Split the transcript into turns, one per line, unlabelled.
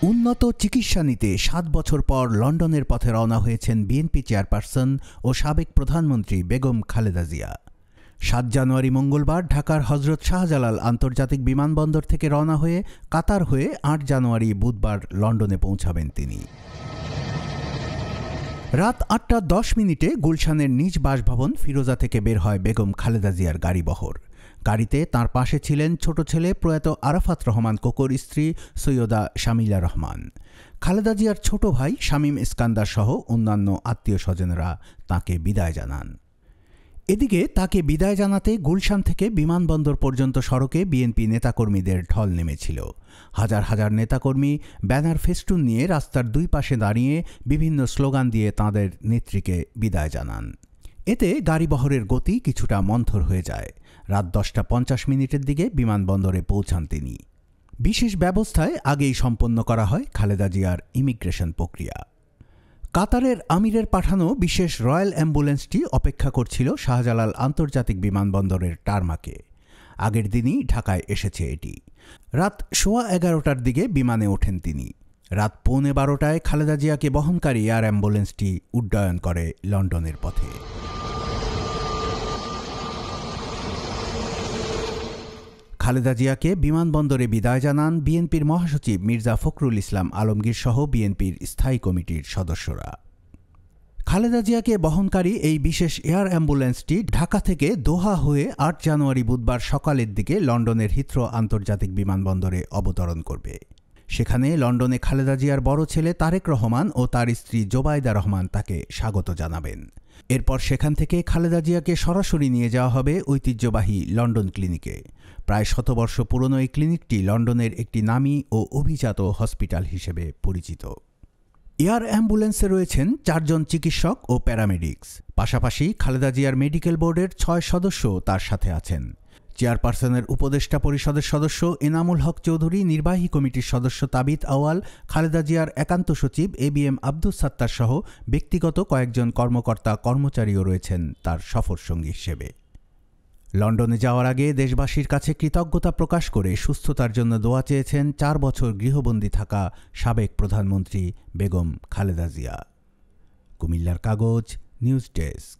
উন্নত চিকিৎসা নিতে ৭ বছর পর লন্ডনের পথে রওনা হয়েছেন বিএনপি চেয়ারপারসন ও সাবেক প্রধানমন্ত্রী বেগম খালেদা জিয়া। ৭ জানুয়ারি মঙ্গলবার ঢাকার হজরত শাহজালাল আন্তর্জাতিক বিমানবন্দর থেকে রওনা হয়ে কাতার হয়ে ৮ জানুয়ারি বুধবার লন্ডনে পৌঁছাবেন তিনি। রাত ৮টা ১০ গুলশানের নিজ বাসভবন ফিরোজা থেকে বের হয় বেগম খালেদা জিয়ার গাড়িবহর। গাড়িতে তাঁর পাশে ছিলেন ছোট ছেলে প্রয়াত আরাফাত রহমান কোকোর স্ত্রী সৈয়দা শামিলা রহমান। খালেদা জিয়ার ছোট ভাই শামীম ইস্কান্দার সহ অন্যান্য আত্মীয় স্বজনেরা তাঁকে বিদায় জানান। এদিকে তাকে বিদায় জানাতে গুলশান থেকে বিমানবন্দর পর্যন্ত সড়কে বিএনপি নেতাকর্মীদের ঢল নেমেছিল। হাজার হাজার নেতাকর্মী ব্যানার ফেস্টুন নিয়ে রাস্তার দুই পাশে দাঁড়িয়ে বিভিন্ন স্লোগান দিয়ে তাঁদের নেত্রীকে বিদায় জানান। এতে গাড়িবহরের গতি কিছুটা মন্থর হয়ে যায়। রাত 10টা 50 দিকে বিমানবন্দরে পৌঁছান তিনি। বিশেষ ব্যবস্থায় আগেই সম্পন্ন করা হয় খালেদা জিয়ার ইমিগ্রেশন প্রক্রিয়া। কাতারের আমিরের পাঠানো বিশেষ রয়্যাল অ্যাম্বুলেন্সটি অপেক্ষা করছিল শাহজালাল আন্তর্জাতিক বিমানবন্দরের টারমাকে। আগের দিনই ঢাকায় এসেছে এটি। রাত 11:15টার দিকে বিমানে ওঠেন তিনি। রাত 11:45টায় খালেদা জিয়াকে বহনকারী এয়ার অ্যাম্বুলেন্সটি উড্ডয়ন করে লন্ডনের পথে। খালেদা জিয়াকে বিমানবন্দরে বিদায় জানান বিএনপির মহাসচিব মির্জা ফখরুল ইসলাম আলমগীর সহ বিএনপির স্থায়ী কমিটির সদস্যরা। খালেদা জিয়াকে বহনকারী এই বিশেষ এয়ার অ্যাম্বুলেন্সটি ঢাকা থেকে দোহা হয়ে ৮ জানুয়ারি বুধবার সকালের দিকে লন্ডনের হিথ্রো আন্তর্জাতিক বিমানবন্দরে অবতরণ করবে। সেখানে লন্ডনে খালেদা জিয়ার বড় ছেলে তারেক রহমান ও তার স্ত্রী জোবায়দা রহমান তাকে স্বাগত জানাবেন। এরপর সেখান থেকে খালেদা জিয়াকে সরাসরি নিয়ে যাওয়া হবে ঐতিহ্যবাহী লন্ডন ক্লিনিকে। প্রায় ১০০ বর্ষ পুরনো এই ক্লিনিকটি লন্ডনের একটি নামী ও অভিজাত হসপিটাল হিসেবে পরিচিত। এয়ার অ্যাম্বুলেন্সে রয়েছেন ৪ জন চিকিৎসক ও প্যারামেডিক্স। পাশাপাশি খালেদা জিয়ার মেডিকেল বোর্ডের ৬ সদস্য তার সাথে আছেন। চেয়ারপারসনের উপদেষ্টা পরিষদের সদস্য এনামুল হক চৌধুরী, নির্বাহী কমিটির সদস্য তাবিত আওয়াল, খালেদা জিয়ার একান্ত সচিব ABM আব্দুস সাত্তার সহ ব্যক্তিগত কয়েকজন কর্মকর্তা কর্মচারীও রয়েছেন তার সফরসঙ্গী হিসেবে। লন্ডনে যাওয়ার আগে দেশবাসীর কাছে কৃতজ্ঞতা প্রকাশ করে সুস্থতার জন্য দোয়া চেয়েছেন ৪ বছর গৃহবন্দী থাকা সাবেক প্রধানমন্ত্রী বেগম খালেদা জিয়া। কুমিল্লার কাগজ, নিউজ ডেস্ক।